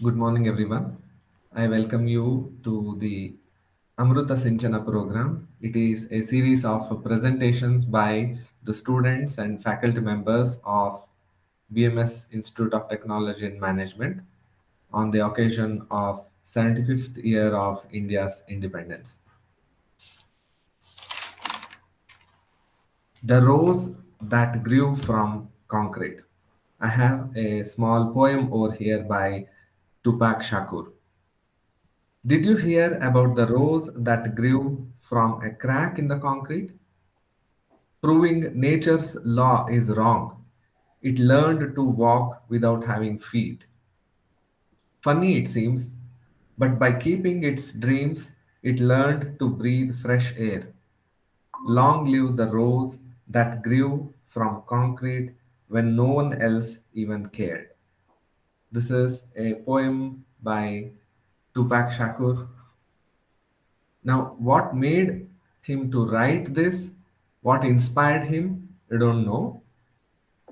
Good morning, everyone. I welcome you to the Amruta Sinchana program. It is a series of presentations by the students and faculty members of BMS Institute of Technology and Management on the occasion of 75th year of India's independence. The rose that grew from concrete. I have a small poem over here by Tupac Shakur. Did you hear about the rose that grew from a crack in the concrete? Proving nature's law is wrong. It learned to walk without having feet. Funny it seems, but by keeping its dreams, it learned to breathe fresh air. Long live the rose that grew from concrete when no one else even cared. This is a poem by Tupac Shakur. Now, what made him to write this? What inspired him? I don't know.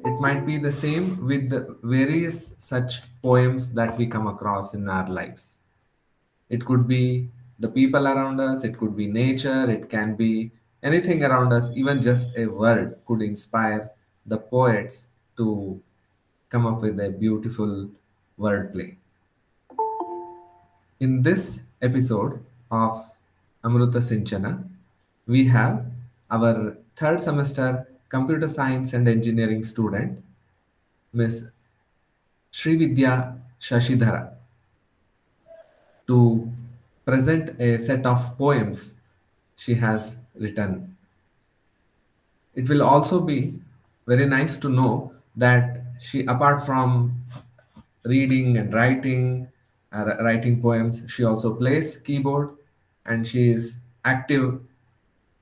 It might be the same with the various such poems that we come across in our lives. It could be the people around us, it could be nature, it can be anything around us, even just a word could inspire the poets to come up with a beautiful wordplay. In this episode of Amruta Sinchana, we have our third semester computer science and engineering student, Miss Shrividya Shashidhar, to present a set of poems she has written. It will also be very nice to know that she, apart from reading and writing, writing poems, she also plays keyboard and she is active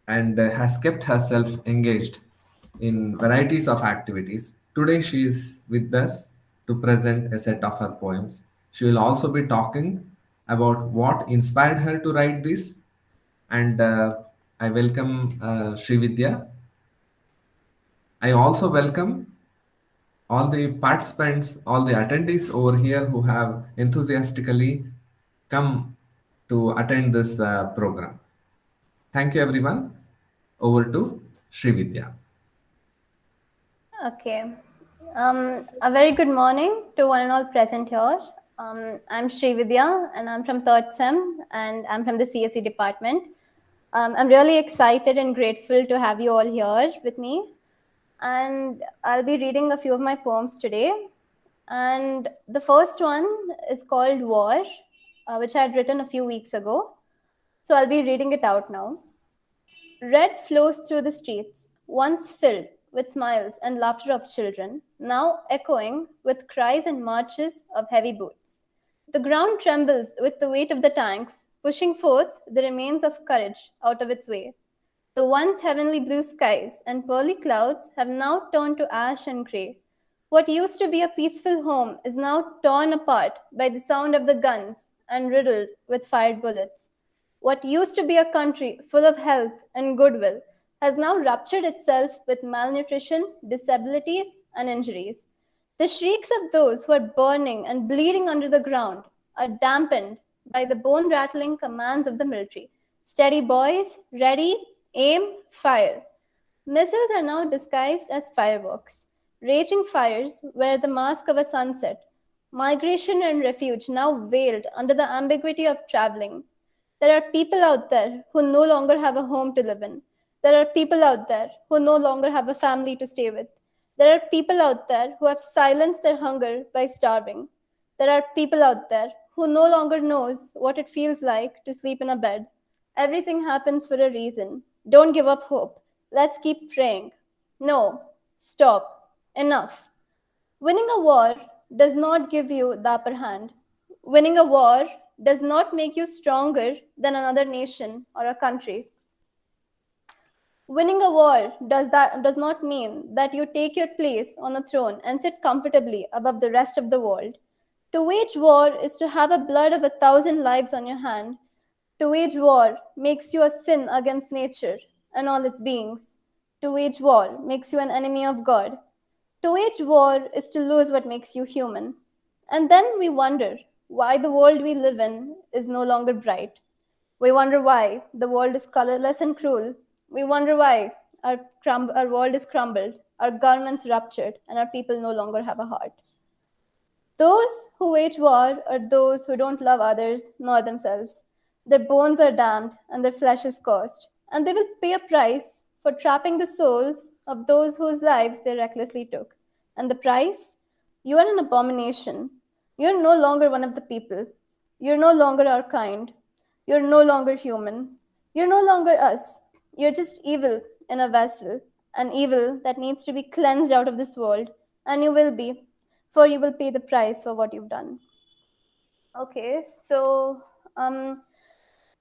and has kept herself engaged in varieties of activities. Today, she is with us to present a set of her poems. She will also be talking about what inspired her to write this. And I welcome Srividya. I also welcome all the participants, all the attendees over here who have enthusiastically come to attend this program. Thank you, everyone. Over to Srividya. Okay. A very good morning to one and all present here. I'm Shrividya and I'm from third SEM and I'm from the CSE Department. I'm really excited and grateful to have you all here with me. And I'll be reading a few of my poems today. And the first one is called War, which I had written a few weeks ago. So I'll be reading it out now. Red flows through the streets, once filled with smiles and laughter of children, now echoing with cries and marches of heavy boots. The ground trembles with the weight of the tanks, pushing forth the remains of courage out of its way. The once heavenly blue skies and pearly clouds have now turned to ash and gray. What used to be a peaceful home is now torn apart by the sound of the guns and riddled with fired bullets. What used to be a country full of health and goodwill has now ruptured itself with malnutrition, disabilities, and injuries. The shrieks of those who are burning and bleeding under the ground are dampened by the bone rattling commands of the military. Steady, boys, ready, aim, fire. Missiles are now disguised as fireworks. Raging fires wear the mask of a sunset. Migration and refuge now veiled under the ambiguity of traveling. There are people out there who no longer have a home to live in. There are people out there who no longer have a family to stay with. There are people out there who have silenced their hunger by starving. There are people out there who no longer knows what it feels like to sleep in a bed. Everything happens for a reason. Don't give up hope. Let's keep praying. No, stop. Enough. Winning a war does not give you the upper hand. Winning a war does not make you stronger than another nation or a country. Winning a war does not mean that you take your place on a throne and sit comfortably above the rest of the world. To wage war is to have the blood of 1,000 lives on your hand. To wage war makes you a sin against nature and all its beings. To wage war makes you an enemy of God. To wage war is to lose what makes you human. And then we wonder, why the world we live in is no longer bright. We wonder why the world is colorless and cruel. We wonder why our world is crumbled, our governments ruptured, and our people no longer have a heart. Those who wage war are those who don't love others nor themselves. Their bones are damned and their flesh is cursed, and they will pay a price for trapping the souls of those whose lives they recklessly took. And the price? You are an abomination. You are no longer one of the people. You're no longer our kind. You're no longer human. You're no longer us. You're just evil in a vessel, an evil that needs to be cleansed out of this world, and you will be, for you will pay the price for what you've done. Okay, so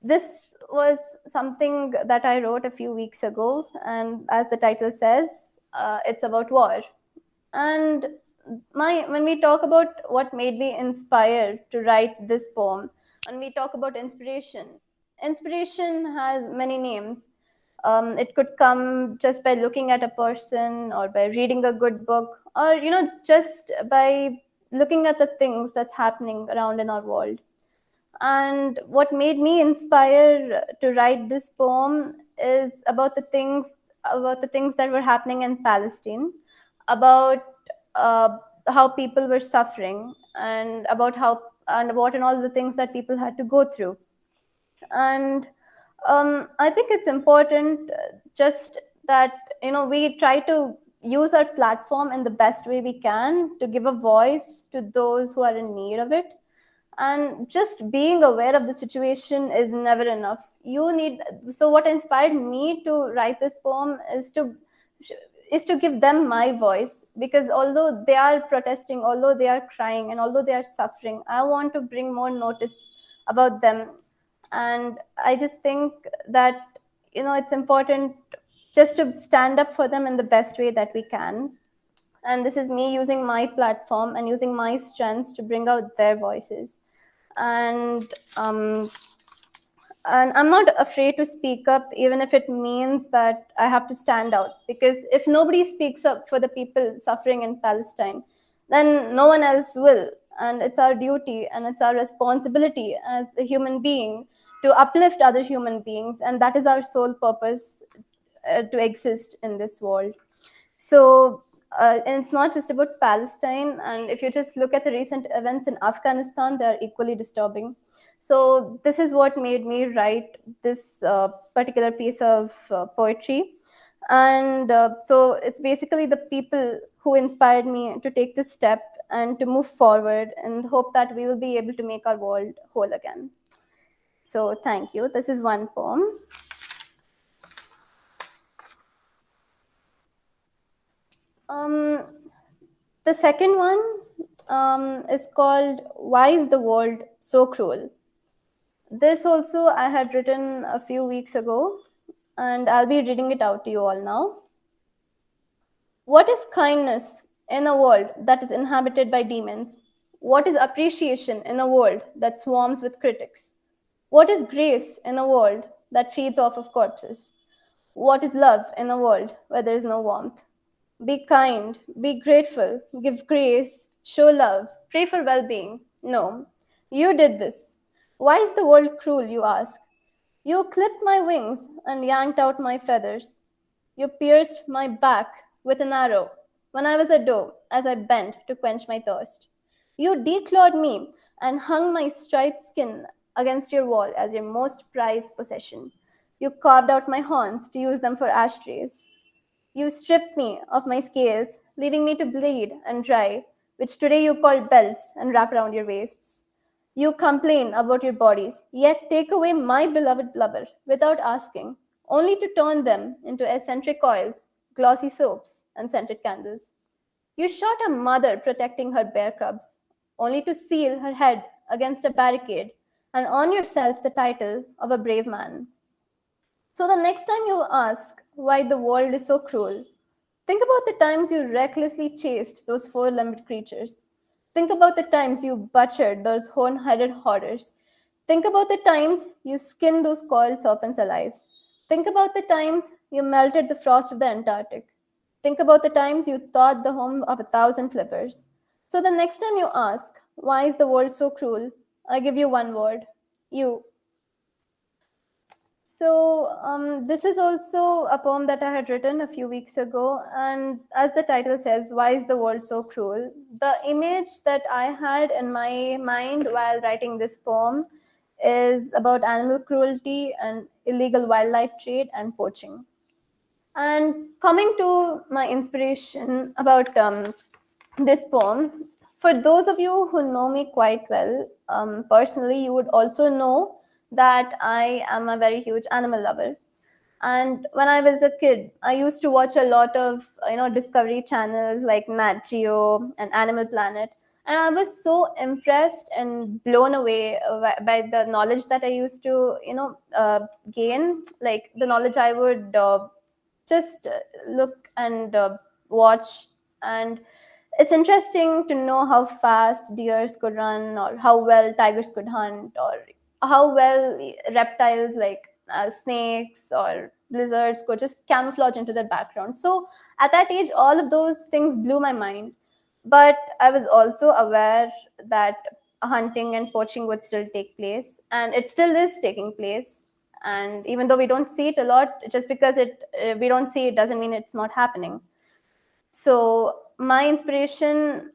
this was something that I wrote a few weeks ago, and as the title says, it's about war. And when we talk about what made me inspired to write this poem, when we talk about inspiration, inspiration has many names. It could come just by looking at a person, or by reading a good book, or just by looking at the things that's happening around in our world. And what made me inspire to write this poem is about the things that were happening in Palestine, about how people were suffering, and about and all the things that people had to go through. And I think it's important, just that we try to use our platform in the best way we can to give a voice to those who are in need of it. And just being aware of the situation is never enough. You need So what inspired me to write this poem is to give them my voice, because although they are protesting, although they are crying, and although they are suffering, I want to bring more notice about them. And I just think that it's important just to stand up for them in the best way that we can. And this is me using my platform and using my strengths to bring out their voices. And and I'm not afraid to speak up, even if it means that I have to stand out, because if nobody speaks up for the people suffering in Palestine, then no one else will. And it's our duty and it's our responsibility as a human being to uplift other human beings, and that is our sole purpose, to exist in this world. So, and it's not just about Palestine. And if you just look at the recent events in Afghanistan, they are equally disturbing. So, this is what made me write this particular piece of poetry. And so, it's basically the people who inspired me to take this step and to move forward, and hope that we will be able to make our world whole again. So, thank you. This is one poem. Um, the second one is called Why is the World So Cruel? This also I had written a few weeks ago, and I'll be reading it out to you all now. What is kindness in a world that is inhabited by demons? What is appreciation in a world that swarms with critics? What is grace in a world that feeds off of corpses? What is love in a world where there is no warmth? Be kind, be grateful, give grace, show love, pray for well being. No, you did this. Why is the world cruel, you ask? You clipped my wings and yanked out my feathers. You pierced my back with an arrow when I was a doe as I bent to quench my thirst. You declawed me and hung my striped skin against your wall as your most prized possession. You carved out my horns to use them for ashtrays. You stripped me of my scales, leaving me to bleed and dry, which today you call belts and wrap around your waists. You complain about your bodies, yet take away my beloved blubber without asking, only to turn them into eccentric oils, glossy soaps, and scented candles. You shot a mother protecting her bear cubs, only to seal her head against a barricade and earn yourself the title of a brave man. So the next time you ask why the world is so cruel, think about the times you recklessly chased those four limbed creatures. Think about the times you butchered those horn headed horrors. Think about the times you skinned those coiled serpents alive. Think about the times you melted the frost of the Antarctic. Think about the times you thawed the home of 1,000 flippers. So the next time you ask, why is the world so cruel? I give you one word: you. So, this is also a poem that I had written a few weeks ago. And as the title says, why is the world so cruel? The image that I had in my mind while writing this poem is about animal cruelty and illegal wildlife trade and poaching. And coming to my inspiration about this poem, for those of you who know me quite well, personally, you would also know that I am a very huge animal lover. And when I was a kid, I used to watch a lot of Discovery channels like Nat Geo and Animal Planet, and I was so impressed and blown away by the knowledge that I used to gain, like the knowledge I would just look and watch. And it's interesting to know how fast deers could run, or how well tigers could hunt, or how well reptiles like snakes or lizards could just camouflage into the background. So at that age, all of those things blew my mind. But I was also aware that hunting and poaching would still take place, and it still is taking place. And even though we don't see it a lot, just because we don't see it doesn't mean it's not happening. So my inspiration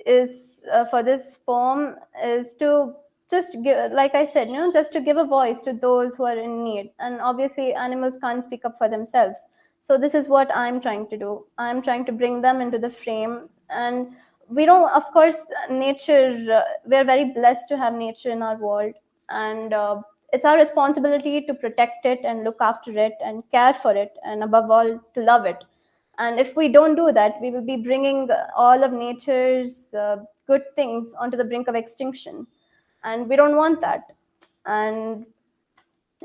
is for this poem is to just give, like I said, just to give a voice to those who are in need. And obviously animals can't speak up for themselves, so this is what I'm trying to do. I'm trying to bring them into the frame. And we don't, of course, nature, we're very blessed to have nature in our world. And it's our responsibility to protect it and look after it and care for it, and above all to love it. And if we don't do that, we will be bringing all of nature's good things onto the brink of extinction. And we don't want that. And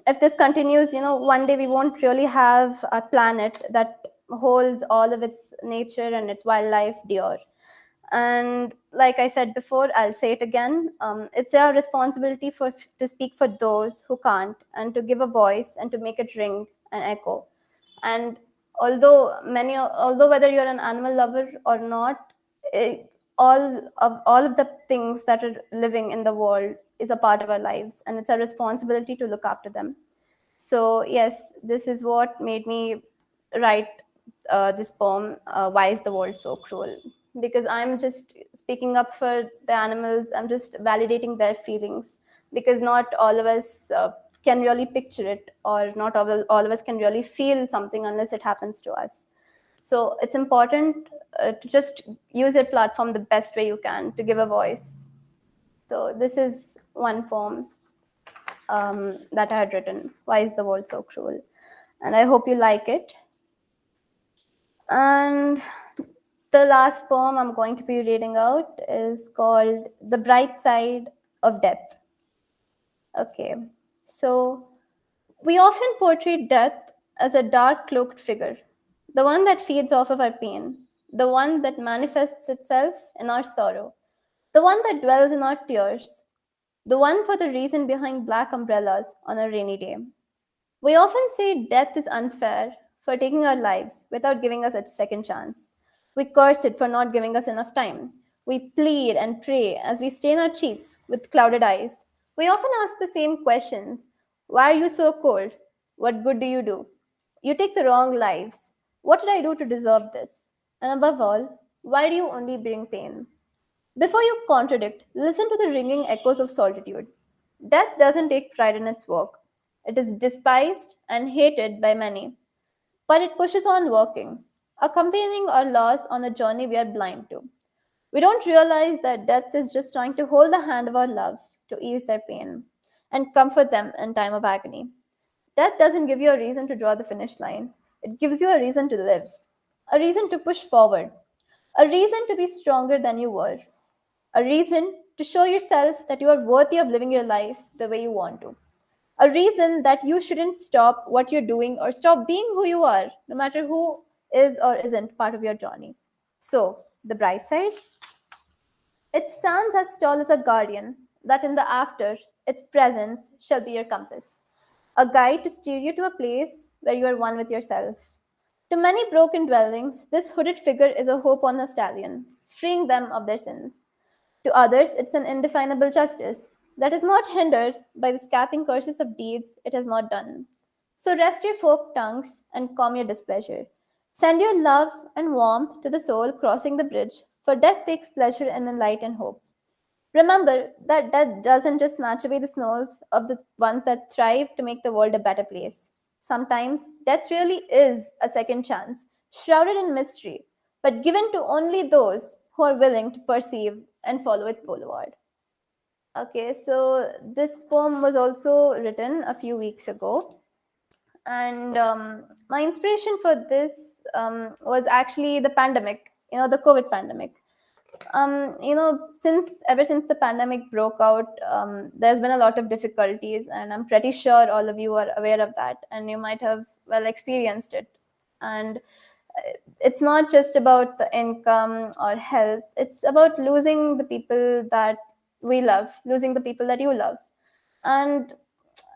if this continues, one day we won't really have a planet that holds all of its nature and its wildlife dear. And like I said before, I'll say it again. It's our responsibility to speak for those who can't, and to give a voice and to make it ring and echo. And although whether you're an animal lover or not, all of the things that are living in the world is a part of our lives, and it's our responsibility to look after them. So yes, this is what made me write this poem, Why is the World So Cruel? Because I'm just speaking up for the animals, I'm just validating their feelings, because not all of us can really picture it, or not all of us can really feel something unless it happens to us. So it's important to just use your platform the best way you can to give a voice. So this is one poem that I had written, Why is the World So Cruel? And I hope you like it. And the last poem I'm going to be reading out is called The Bright Side of Death. Okay, so we often portray death as a dark cloaked figure, the one that feeds off of our pain, the one that manifests itself in our sorrow, the one that dwells in our tears, the one for the reason behind black umbrellas on a rainy day. We often say death is unfair for taking our lives without giving us a second chance. We curse it for not giving us enough time. We plead and pray as we stain our cheeks with clouded eyes. We often ask the same questions: why are you so cold? What good do you do? You take the wrong lives. What did I do to deserve this? And above all, why do you only bring pain? Before you contradict, listen to the ringing echoes of solitude. Death doesn't take pride in its work. It is despised and hated by many, but it pushes on working, accompanying our loss on a journey we are blind to. We don't realize that death is just trying to hold the hand of our love to ease their pain and comfort them in time of agony. Death doesn't give you a reason to draw the finish line, it gives you a reason to live, a reason to push forward, a reason to be stronger than you were, a reason to show yourself that you are worthy of living your life the way you want to, a reason that you shouldn't stop what you're doing or stop being who you are, no matter who is or isn't part of your journey. So, the bright side, it stands as tall as a guardian, that in the after, its presence shall be your compass, a guide to steer you to a place where you are one with yourself. To many broken dwellings, this hooded figure is a hope on a stallion, freeing them of their sins. To others, it's an indefinable justice that is not hindered by the scathing curses of deeds it has not done. So rest your forked tongues and calm your displeasure. Send your love and warmth to the soul crossing the bridge, for death takes pleasure in the light and hope. Remember that death doesn't just snatch away the souls of the ones that thrive to make the world a better place. Sometimes death really is a second chance, shrouded in mystery, but given to only those who are willing to perceive and follow its boulevard. Okay, so this poem was also written a few weeks ago, and my inspiration for this was actually the pandemic, the COVID pandemic. Since ever since the pandemic broke out, there's been a lot of difficulties, and I'm pretty sure all of you are aware of that, and you might have well experienced it. And it's not just about the income or health, it's about losing the people that we love, losing the people that you love. And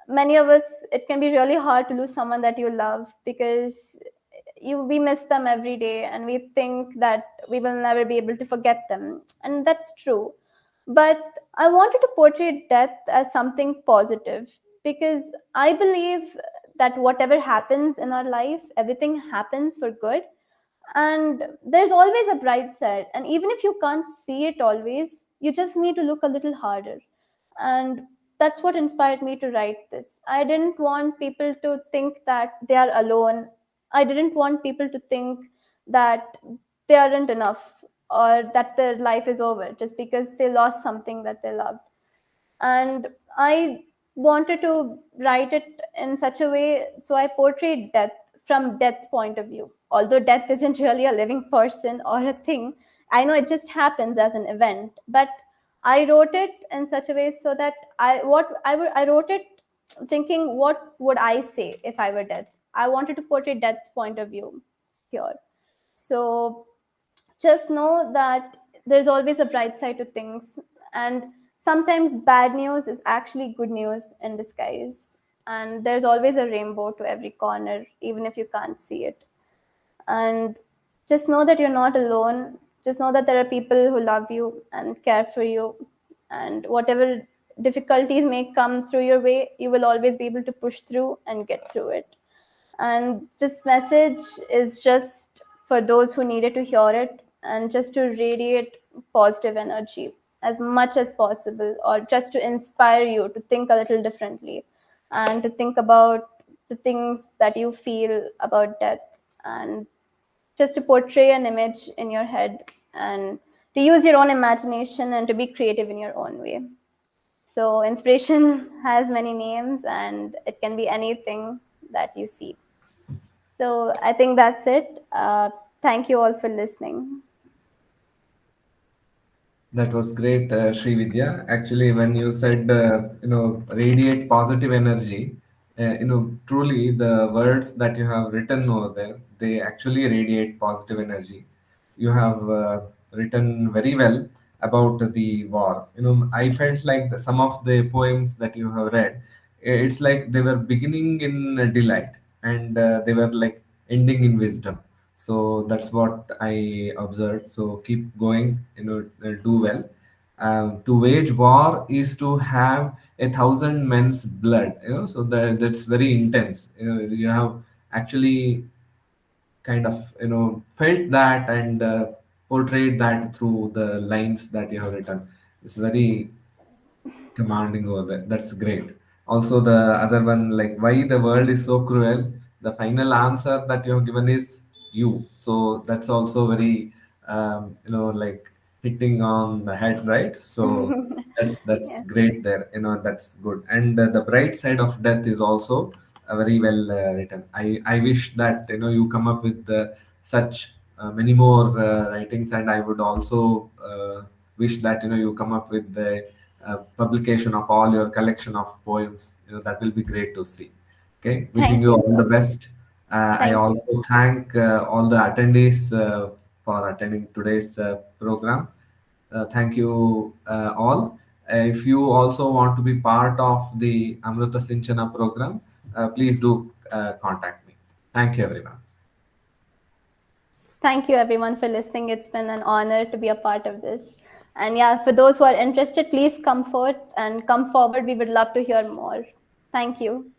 many of us, it can be really hard to lose someone that you love, because we miss them every day and we think that we will never be able to forget them, and that's true. But I wanted to portray death as something positive, because I believe that whatever happens in our life, everything happens for good, and there's always a bright side. And even if you can't see it always, you just need to look a little harder. And that's what inspired me to write this. I didn't want people to think that they are alone. I didn't want people to think that they aren't enough, or that their life is over just because they lost something that they loved. And I wanted to write it in such a way, so I portrayed death from death's point of view. Although death isn't really a living person or a thing, I know it just happens as an event, but I wrote it in such a way so that I wrote it thinking, what would I say if I were dead? I wanted to portray death's point of view here. So just know that there's always a bright side to things, and sometimes bad news is actually good news in disguise, and there's always a rainbow to every corner, even if you can't see it. And just know that you're not alone. Just know that there are people who love you and care for you, and whatever difficulties may come through your way, you will always be able to push through and get through it. And this message is just for those who needed to hear it, and just to radiate positive energy as much as possible, or just to inspire you to think a little differently, and to think about the things that you feel about death, and just to portray an image in your head, and to use your own imagination and to be creative in your own way. So inspiration has many names, and it can be anything that you see. So I think that's it. Thank you all for listening. That was great, Shrividya. Actually, when you said, radiate positive energy, truly the words that you have written over there, they actually radiate positive energy. You have written very well about the war. I felt like some of the poems that you have read, it's like they were beginning in delight, and they were like ending in wisdom. So that's what I observed. So keep going, do well. To wage war is to have 1,000 men's blood, so that's very intense. You have actually kind of felt that, and portrayed that through the lines that you have written. It's very commanding over there. That's great. Also, the other one, like why the world is so cruel. The final answer that you have given is you. So that's also very, like hitting on the head, right? So that's Yeah. great there. That's good. And the bright side of death is also very well written. I wish that you come up with such many more writings, and I would also wish that you come up with the publication of all your collection of poems. That will be great to see. Okay, wishing Thank you you all so the much. best. I Thank you. also thank all the attendees for attending today's program. Thank you all. If you also want to be part of the Amruta Sinchana program, please do contact me. Thank you, everyone. Thank you, everyone, for listening. It's been an honor to be a part of this. And yeah, for those who are interested, please come forth and come forward. We would love to hear more. Thank you.